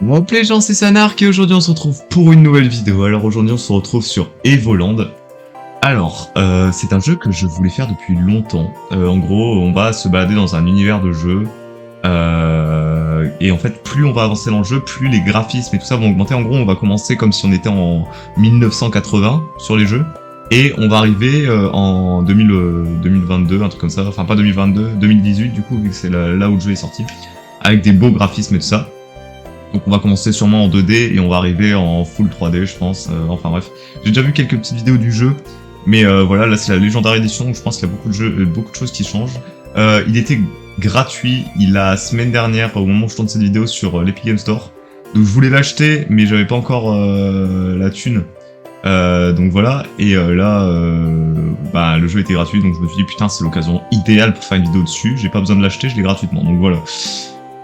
Bon, les gens, c'est Sanark et aujourd'hui on se retrouve pour une nouvelle vidéo. Alors aujourd'hui on se retrouve sur Evoland. Alors, c'est un jeu que je voulais faire depuis longtemps. En gros, on va se balader dans un univers de jeu. Et en fait, plus on va avancer dans le jeu, plus les graphismes et tout ça vont augmenter. En gros, on va commencer comme si on était en 1980 sur les jeux. Et on va arriver en 2022, un truc comme ça. Enfin, pas 2022, 2018 du coup, vu que c'est là où le jeu est sorti. Avec des beaux graphismes et tout ça. Donc on va commencer sûrement en 2D et on va arriver en full 3D je pense, enfin bref. J'ai déjà vu quelques petites vidéos du jeu, mais voilà, là c'est la Legendary Edition, donc je pense qu'il y a beaucoup de choses qui changent. Il était gratuit la semaine dernière, au moment où je tourne cette vidéo, sur l'Epic Game Store. Donc je voulais l'acheter, mais j'avais pas encore la thune. Donc voilà, et là, le jeu était gratuit, donc je me suis dit putain c'est l'occasion idéale pour faire une vidéo dessus, j'ai pas besoin de l'acheter, je l'ai gratuitement, donc voilà.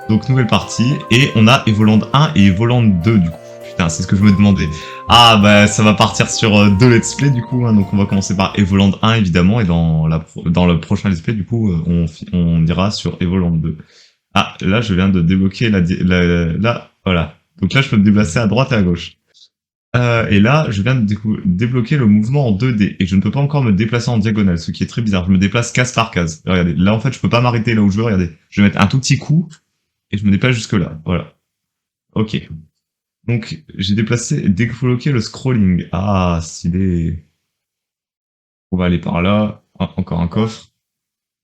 Donc nouvelle partie, et on a Evoland 1 et Evoland 2 du coup. Putain, c'est ce que je me demandais. Ah bah ça va partir sur deux let's play du coup, hein. Donc on va commencer par Evoland 1 évidemment, et dans le prochain let's play du coup, on ira sur Evoland 2. Ah, là je viens de débloquer là, voilà. Donc là je peux me déplacer à droite et à gauche. Et là, je viens de débloquer le mouvement en 2D, et je ne peux pas encore me déplacer en diagonale, ce qui est très bizarre. Je me déplace case par case. Regardez, là en fait je peux pas m'arrêter là où je veux, regardez. Je vais mettre un tout petit coup, et je me déplace jusque là, voilà. Ok. Donc, j'ai débloqué le scrolling. Ah, stylé. On va aller par là. Ah, encore un coffre.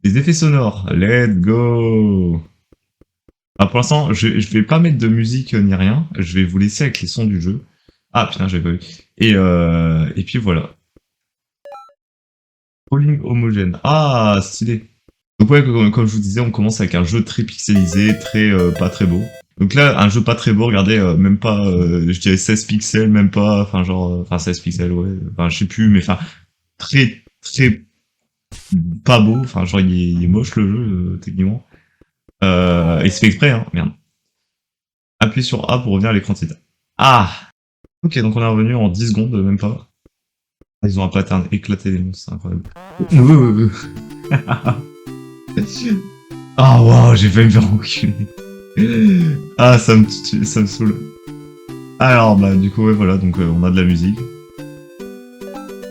Les effets sonores. Let's go. Ah, pour l'instant, je vais pas mettre de musique ni rien. Je vais vous laisser avec les sons du jeu. Ah, putain, j'avais pas vu. Et puis voilà. Scrolling homogène. Ah, stylé. Donc ouais, comme je vous disais, on commence avec un jeu très pixelisé, très pas très beau. Donc là, un jeu pas très beau, regardez, même pas, je dirais 16 pixels, même pas, enfin genre, enfin 16 pixels, ouais, enfin je sais plus, mais enfin très pas beau, enfin genre il est moche le jeu, techniquement. Et c'est fait exprès, hein, merde. Appuyez sur A pour revenir à l'écran titre. Ah. Ok, donc on est revenu en 10 secondes, même pas. Ils ont un pattern éclaté les monstres, c'est incroyable. Ah waouh, j'ai failli me faire enculer. Ah, ça me saoule. Alors, bah, du coup, ouais, voilà, donc on a de la musique.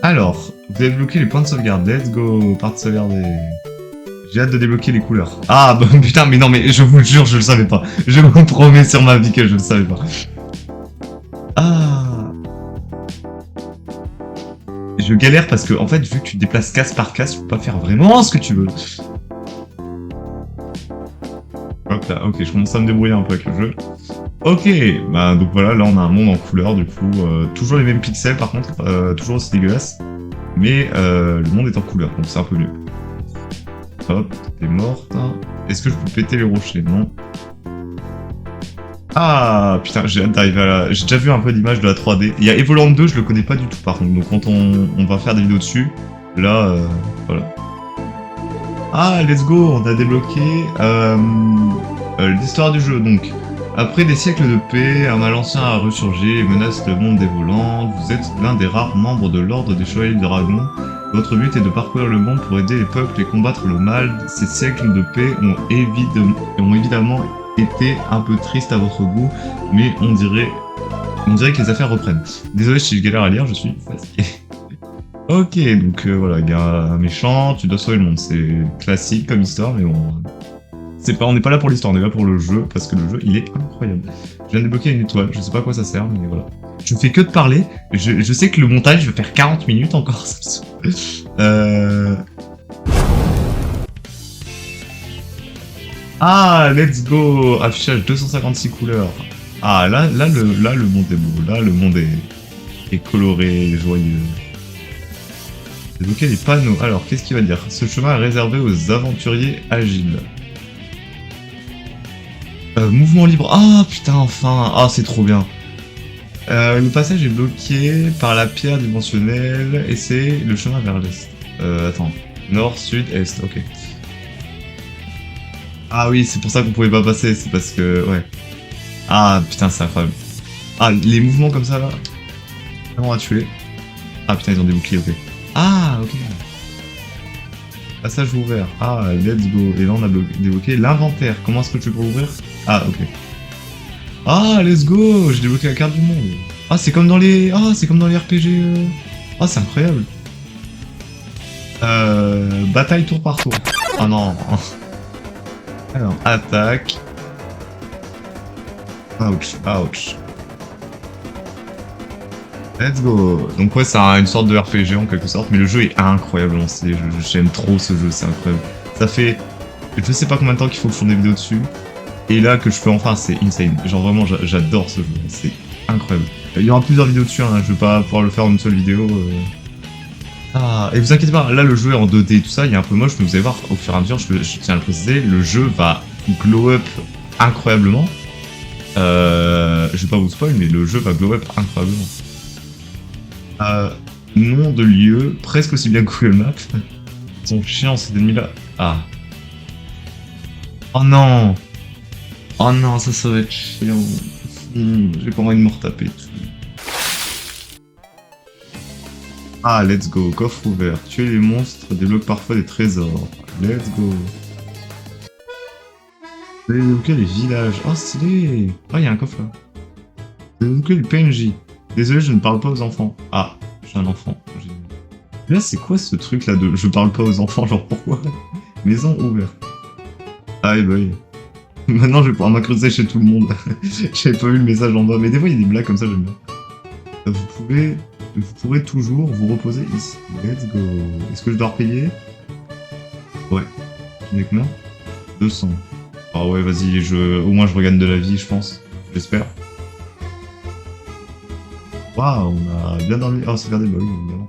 Alors, vous avez débloqué les points de sauvegarde. Let's go, part de sauvegarder. J'ai hâte de débloquer les couleurs. Ah, bah, putain, mais non, mais je vous le jure, je le savais pas. Je vous promets sur ma vie que je le savais pas. Ah. Je galère parce que, en fait, vu que tu te déplaces case par case, tu peux pas faire vraiment ce que tu veux. Hop là, ok, je commence à me débrouiller un peu avec le jeu. Ok, bah donc voilà, là on a un monde en couleur du coup, toujours les mêmes pixels par contre, toujours aussi dégueulasse, mais le monde est en couleur, donc c'est un peu mieux. Hop, t'es morte. Est-ce que je peux péter les rochers? Non. Ah putain, j'ai hâte d'arriver à la... J'ai déjà vu un peu d'images de la 3D. Il y a Evoland 2, je le connais pas du tout par contre, donc quand on va faire des vidéos dessus, là, voilà. Ah, let's go, on a débloqué l'histoire du jeu, donc. Après des siècles de paix, un mal ancien a ressurgi et menace le monde des volants. Vous êtes l'un des rares membres de l'ordre des Chevaliers du Dragon. Votre but est de parcourir le monde pour aider les peuples et combattre le mal. Ces siècles de paix ont évidemment été un peu tristes à votre goût, mais on dirait que les affaires reprennent. Désolé si je galère à lire, je suis fatigué. Ok, donc voilà, il y a un méchant, tu dois sauver le monde. C'est classique comme histoire, mais bon... on n'est pas là pour l'histoire, on est là pour le jeu, parce que le jeu, il est incroyable. Je viens de débloquer une étoile, je sais pas à quoi ça sert, mais voilà. Je fais que de parler, je sais que le montage, je vais faire 40 minutes encore, ça me saoule. Ah, let's go. Affichage 256 couleurs. Ah, là le monde est beau, là le monde est coloré, joyeux. Débloquer les panneaux. Alors, qu'est-ce qu'il va dire? Ce chemin est réservé aux aventuriers agiles. Mouvement libre. Ah putain, enfin. Ah, c'est trop bien. Le passage est bloqué par la pierre dimensionnelle et c'est le chemin vers l'est. Attends. Nord, sud, est. Ok. Ah oui, c'est pour ça qu'on pouvait pas passer. C'est parce que... Ouais. Ah putain, c'est incroyable. Ah, les mouvements comme ça, là. Vraiment à tuer. Ah putain, ils ont des boucliers, ok. Ah, ok. Passage ouvert. Ah, let's go. Et là, on a débloqué l'inventaire. Comment est-ce que tu peux l'ouvrir? Ah, ok. Ah, let's go! J'ai débloqué la carte du monde. Ah, c'est comme dans les... Ah, c'est comme dans les RPG. Ah, c'est incroyable. Bataille tour par tour. Ah non. Alors, attaque. Ouch, ouch. Let's go. Donc ouais, c'est une sorte de RPG en quelque sorte, mais le jeu est incroyablement stylé. J'aime trop ce jeu, c'est incroyable. Ça fait... Je sais pas combien de temps qu'il faut que je tourne des vidéos dessus. Et là que je peux enfin, c'est insane. Genre vraiment, j'adore ce jeu. C'est incroyable. Il y aura plusieurs vidéos dessus, hein. Je vais pas pouvoir le faire en une seule vidéo. Ah, et vous inquiétez pas, là le jeu est en 2D et tout ça, il est un peu moche, mais vous allez voir, au fur et à mesure, je tiens à le préciser, le jeu va glow up incroyablement. Je vais pas vous spoil, mais le jeu va glow up incroyablement. Nom de lieu, presque aussi bien que Google Maps. Ils sont chiants ces ennemis-là. Ah. Oh non! Oh non, ça va être chiant. J'ai pas envie de me retaper tout. Ah, let's go, coffre ouvert. Tuer les monstres débloque parfois des trésors. Let's go. Vous allez débloquer les villages. Oh, stylé! Ah, il y a un coffre là. Vous allez débloquer les PNJ. Désolé, je ne parle pas aux enfants. Ah, j'ai un enfant. Là, c'est quoi ce truc là de je parle pas aux enfants? Genre pourquoi? Maison ouverte. Ah, et bah oui. Maintenant, je vais pouvoir m'accrocher chez tout le monde. J'avais pas vu le message en bas, mais des fois, il y a des blagues comme ça, j'aime bien. Vous pourrez toujours vous reposer ici. Let's go. Est-ce que je dois repayer? Ouais. Tu n'es combien? 200. Ah ouais, vas-y, au moins je regagne de la vie, je pense. J'espère. Waouh, on a bien dormi. Oh, c'est regardez, bah oui, évidemment.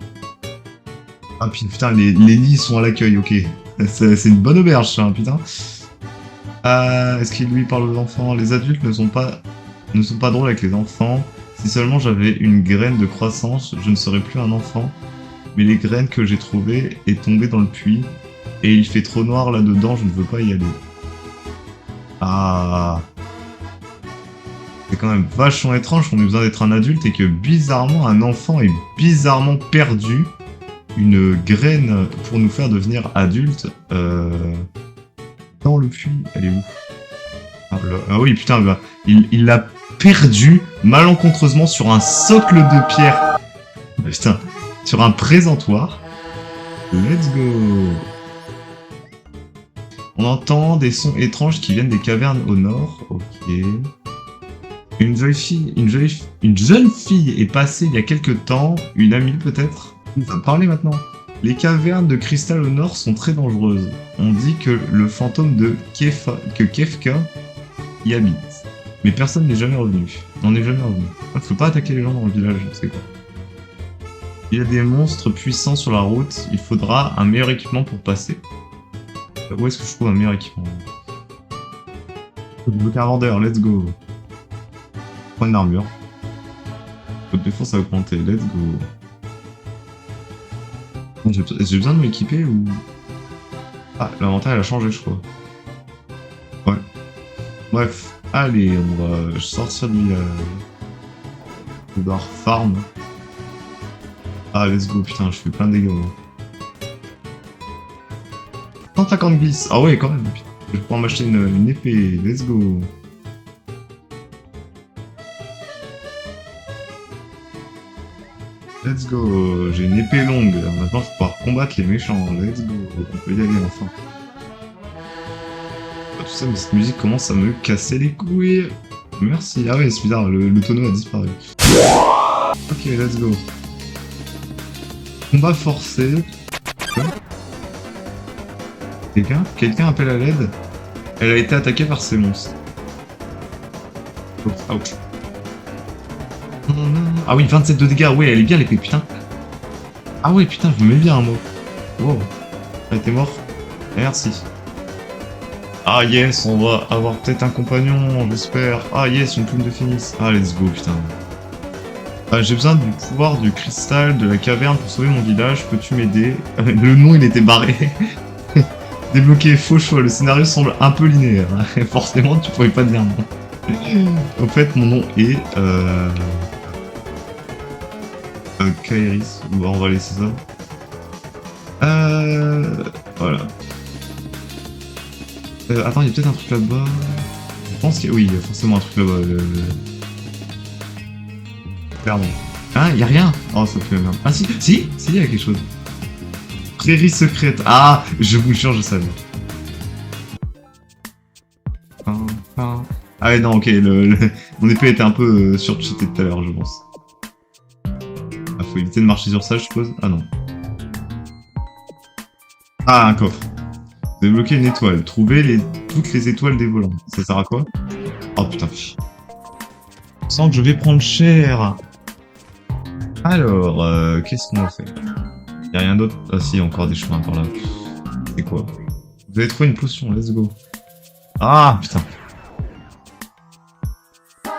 Ah putain, les lits sont à l'accueil, ok. C'est une bonne auberge, ça, putain. Est-ce qu'il lui parle aux enfants? Les adultes ne sont pas drôles avec les enfants. Si seulement j'avais une graine de croissance, je ne serais plus un enfant. Mais les graines que j'ai trouvées est tombée dans le puits. Et il fait trop noir là-dedans, je ne veux pas y aller. Ah. C'est quand même vachement étrange qu'on ait besoin d'être un adulte et que bizarrement un enfant est bizarrement perdu une graine pour nous faire devenir adulte. Dans le puits, elle est où? Ah oui, putain, bah, il l'a perdu malencontreusement sur un socle de pierre. Putain, sur un présentoir. Let's go. On entend des sons étranges qui viennent des cavernes au nord. Ok. Une jeune fille est passée il y a quelques temps. Une amie peut-être. Il va parler maintenant. Les cavernes de cristal au nord sont très dangereuses. On dit que le fantôme de Kefka y habite. Mais personne n'est jamais revenu. N'en est jamais revenu. Faut pas attaquer les gens dans le village, c'est quoi. Il y a des monstres puissants sur la route. Il faudra un meilleur équipement pour passer. Où est-ce que je trouve un meilleur équipement? Faut débloquer un vendeur, let's go. Prends une armure. Votre défense a augmenté, let's go. J'ai besoin de m'équiper ou... Ah, l'inventaire elle a changé je crois. Ouais. Bref, allez, on va sortir du village. Je dois farm. Ah, let's go, putain, je fais plein de dégâts. 150 glisse. Ah ouais, quand même. Putain. Je vais pouvoir m'acheter une épée. Let's go. Let's go. J'ai une épée longue. Maintenant, je vais pouvoir combattre les méchants. Let's go. On peut y aller enfin. Tout ça, mais cette musique commence à me casser les couilles. Merci. Ah ouais, c'est bizarre. Le tonneau a disparu. Ok, let's go. Combat forcé. Quelqu'un appelle à l'aide. Elle a été attaquée par ces monstres. Ouch. Ah oui, 27 de dégâts. Ouais, elle est bien l'épée, putain. Ah ouais, putain, je me mets bien un mot. Wow. Elle était morte. Merci. Ah yes, on va avoir peut-être un compagnon, j'espère. Ah yes, une plume de phénix. Ah, let's go, putain. J'ai besoin du pouvoir du cristal de la caverne pour sauver mon village. Peux-tu m'aider? Le nom, il était barré. Débloquer faux choix. Le scénario semble un peu linéaire. Forcément, tu pourrais pas dire non. En fait, mon nom est... Kairis. Bon, on va laisser ça. Voilà. Attends, il y a peut-être un truc là-bas. pense que oui, il y a forcément un truc là-bas. Clairement. Ah, y a rien. Oh, ça fait merde. Ah si, si, si, y a quelque chose. Prairie secrète. Ah, je vous jure, je savais. Ah ouais, non, ok, mon épée était un peu surcheatée tout à l'heure, je pense. Ah, faut éviter de marcher sur ça, je suppose. Ah non. Ah, un coffre. Débloquer une étoile. Trouver toutes les étoiles des volants. Ça sert à quoi? Oh putain. Je sens que je vais prendre cher. Alors, qu'est-ce qu'on va faire? Y'a rien d'autre? Ah si, encore des chemins par là. C'est quoi? Vous avez trouvé une potion, let's go. Ah putain.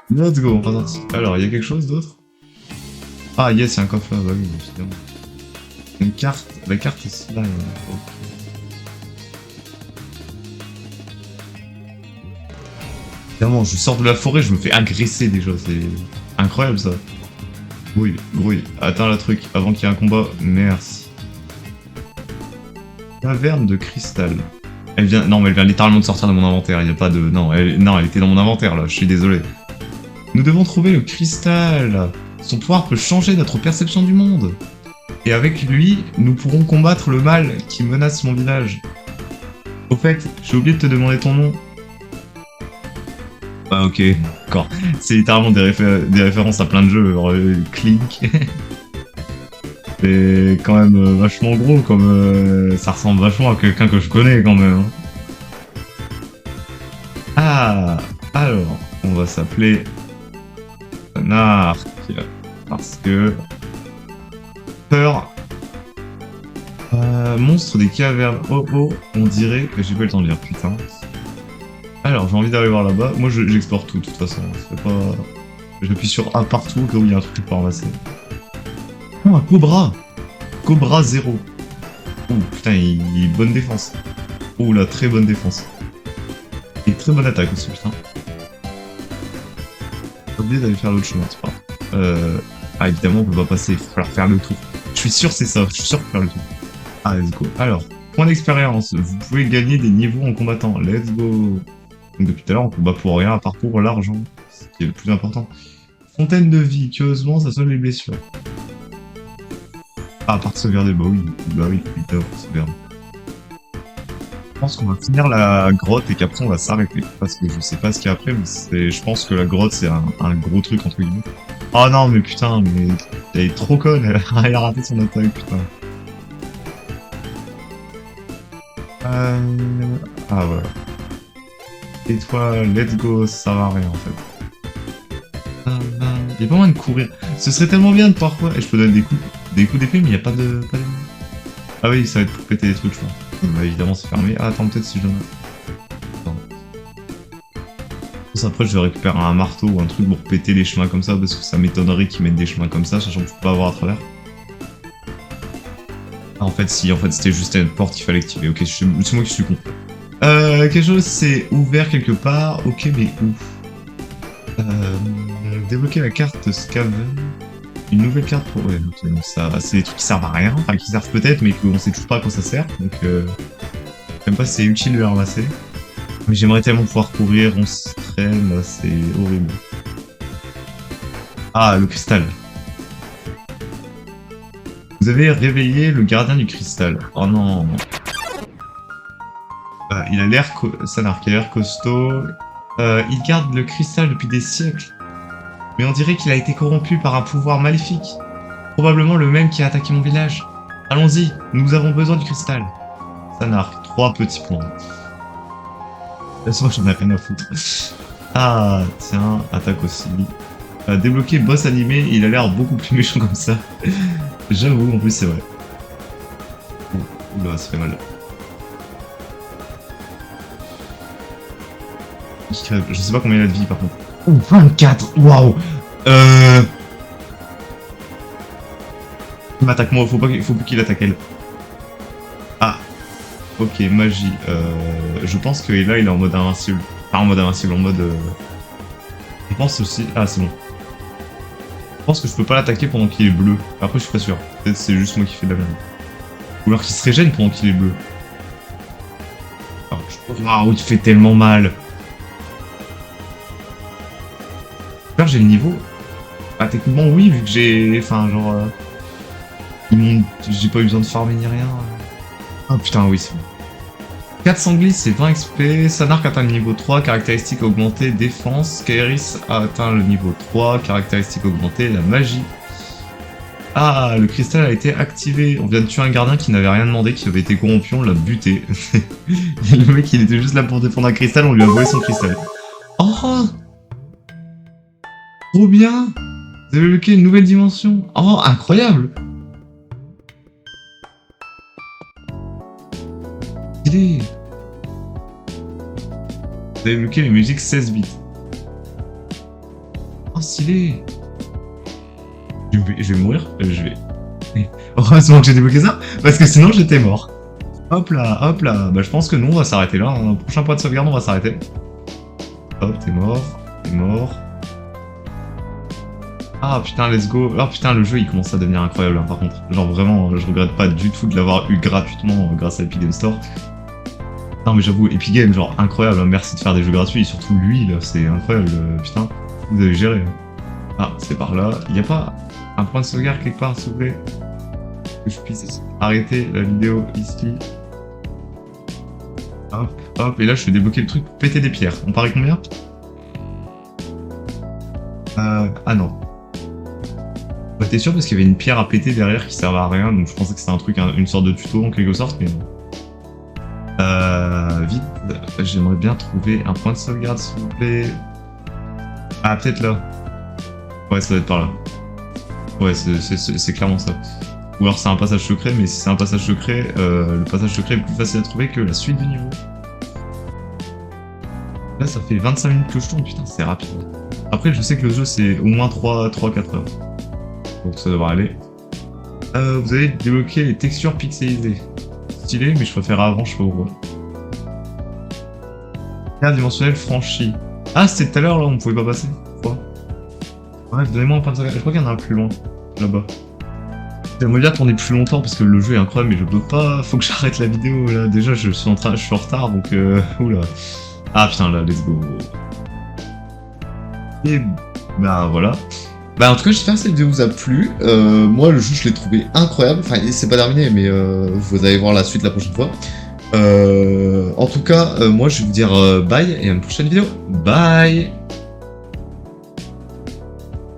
Let's go, on va sortir. Alors, il y a quelque chose d'autre? Ah yes, il y a un coffre là, bah oui, évidemment. Une carte, la carte est là. Ok. Évidemment, je sors de la forêt, je me fais agresser déjà, c'est incroyable ça. Oui, oui, atteins le truc avant qu'il y ait un combat, merci. Caverne de cristal. Elle vient, non mais elle vient littéralement de sortir de mon inventaire, il n'y a pas de... Non, elle était dans mon inventaire là, je suis désolé. Nous devons trouver le cristal. Son pouvoir peut changer notre perception du monde. Et avec lui, nous pourrons combattre le mal qui menace mon village. Au fait, j'ai oublié de te demander ton nom. Ah ok, d'accord. C'est littéralement des références à plein de jeux, genre Clink. C'est quand même vachement gros, comme ça ressemble vachement à quelqu'un que je connais quand même. Hein. Ah, alors, on va s'appeler Narc, parce que peur. Monstre des cavernes. Oh oh, on dirait que j'ai pas eu le temps de lire, putain. Alors, j'ai envie d'aller voir là-bas. Moi, j'explore tout, de toute façon. C'est pas... J'appuie sur A partout, au cas où il y a un truc pour ramasser. Oh, un cobra! Cobra 0. Ouh, putain, il bonne défense. Ouh, la très bonne défense. Et très bonne attaque aussi, putain. J'ai oublié d'aller faire l'autre chemin, c'est pas grave. Ah, évidemment, on peut pas passer. Il va falloir faire le tour. Je suis sûr, c'est ça. Je suis sûr de faire le tour. Ah, let's go. Alors, point d'expérience. Vous pouvez gagner des niveaux en combattant. Let's go. Donc, depuis tout à l'heure, on combat pour rien, à parcours l'argent. Ce qui est le plus important. Fontaine de vie. Curieusement, ça soigne les blessures. Ah, à part sauvegarder, bah oui, évidemment, sauvegarder. Je pense qu'on va finir la grotte et qu'après on va s'arrêter. Parce que je sais pas ce qu'il y a après, mais je pense que la grotte c'est un gros truc entre guillemets. Oh non, mais putain, mais elle est trop conne, elle a raté son attaque, putain. Ah voilà. Étoile, let's go, ça sert à rien en fait. Il y a pas moyen de courir. Ce serait tellement bien de parfois. Et je peux donner des coups d'épée, mais il n'y a pas de... Ah oui, ça va être pour péter des trucs, je pense. Bah, évidemment, c'est fermé. Ah, attends, peut-être si je donne... Attends. Après, je vais récupérer un marteau ou un truc pour péter les chemins comme ça, parce que ça m'étonnerait qu'ils mettent des chemins comme ça, sachant que je peux pas avoir à travers. Ah, en fait, si, en fait, c'était juste une porte qu'il fallait activer. Ok, c'est moi qui suis con. Quelque chose, c'est ouvert quelque part. Ok, mais où? Débloquer la carte Scaven. Une nouvelle carte pour... Ouais, ok, donc ça, c'est des trucs qui servent à rien. Enfin, qui servent peut-être, mais qu'on sait toujours pas à quoi ça sert. Donc, même pas si c'est utile de les ramasser. Mais j'aimerais tellement pouvoir courir, on se traîne, là, c'est horrible. Ah, le cristal. Vous avez réveillé le gardien du cristal. Oh non. Il a l'air... Sanark, il a l'air costaud. Il garde le cristal depuis des siècles. Mais on dirait qu'il a été corrompu par un pouvoir maléfique. Probablement le même qui a attaqué mon village. Allons-y, nous avons besoin du cristal. Sanark, 3 petits points. Laisse-moi, j'en ai rien à foutre. Ah, tiens, attaque aussi. Débloquer boss animé, il a l'air beaucoup plus méchant comme ça. J'avoue, en plus, c'est vrai. Oula, ça fait mal. Je sais pas combien il a de vie, par contre. Oh, 24. Waouh. Il m'attaque moi, faut pas qu'il attaque elle. Ah. Ok, magie. Je pense que là, il est en mode invincible. Pas en mode invincible, en mode... Je pense aussi... Ah, c'est bon. Je pense que je peux pas l'attaquer pendant qu'il est bleu. Après, je suis pas sûr. Peut-être c'est juste moi qui fais de la merde. Ou alors qu'il se régène pendant qu'il est bleu. Waouh, il fait tellement mal. J'espère que j'ai le niveau. Ah, techniquement, oui, vu que j'ai... Enfin, genre... J'ai pas eu besoin de farmer ni rien. Ah putain, oui, c'est bon. 400 glisse, c'est 20 XP. Sanark atteint le niveau 3, caractéristiques augmentées, défense. Kairis a atteint le niveau 3, caractéristiques augmentées, la magie. Ah, le cristal a été activé. On vient de tuer un gardien qui n'avait rien demandé, qui avait été corrompu, on l'a buté. Le mec, il était juste là pour défendre un cristal, on lui a volé son cristal. Oh, trop bien. Vous avez débloqué une nouvelle dimension. Oh, incroyable. Stylé. Vous avez débloqué les musiques 16 bits. Oh, stylé. Je vais mourir. Je vais... Heureusement que j'ai débloqué ça, parce que sinon j'étais mort. Hop là, hop là. Bah je pense que nous on va s'arrêter là. Hein. Prochain point de sauvegarde, on va s'arrêter. Hop, t'es mort. T'es mort. Ah putain, let's go. Oh putain, le jeu il commence à devenir incroyable hein, par contre. Genre vraiment, je regrette pas du tout de l'avoir eu gratuitement grâce à Epic Game Store. Non mais j'avoue, Epic Game, genre incroyable. Hein. Merci de faire des jeux gratuits. Et surtout lui là, c'est incroyable. Putain, vous avez géré. Ah, c'est par là. Il y a pas un point de sauvegarde quelque part, s'il vous plaît? Que je puisse arrêter la vidéo ici. Hop, hop, et là je vais débloquer le truc pour péter des pierres. On parie combien? Ah non. Bah, t'es sûr parce qu'il y avait une pierre à péter derrière qui servait à rien, donc je pensais que c'était un truc, une sorte de tuto en quelque sorte, mais non. Vite, j'aimerais bien trouver un point de sauvegarde s'il vous plaît. Ah, peut-être là. Ouais, ça doit être par là. Ouais, c'est clairement ça. Ou alors c'est un passage secret, mais si c'est un passage secret, le passage secret est plus facile à trouver que la suite du niveau. Là, ça fait 25 minutes que je tourne, putain, c'est rapide. Après, je sais que le jeu, c'est au moins 3-4 heures. Donc ça devrait aller. Vous avez débloqué les textures pixelisées. Stylé, mais je préfère avant, je sais pas pourquoi. Carte dimensionnelle franchie. Ah, c'était tout à l'heure, là, on pouvait pas passer. Quoi? Bref, donnez-moi un point de sauvegarde. Je crois qu'il y en a un plus loin, là-bas. J'aimerais bien tourner plus longtemps parce que le jeu est incroyable, mais je peux pas. Faut que j'arrête la vidéo là. Déjà, je suis en retard donc. Oula. Ah putain, là, let's go. Et bah voilà. Bah en tout cas, j'espère que cette vidéo vous a plu. Moi, le jeu, je l'ai trouvé incroyable. Enfin, c'est pas terminé, mais vous allez voir la suite la prochaine fois. En tout cas, moi, je vais vous dire bye et à une prochaine vidéo. Bye.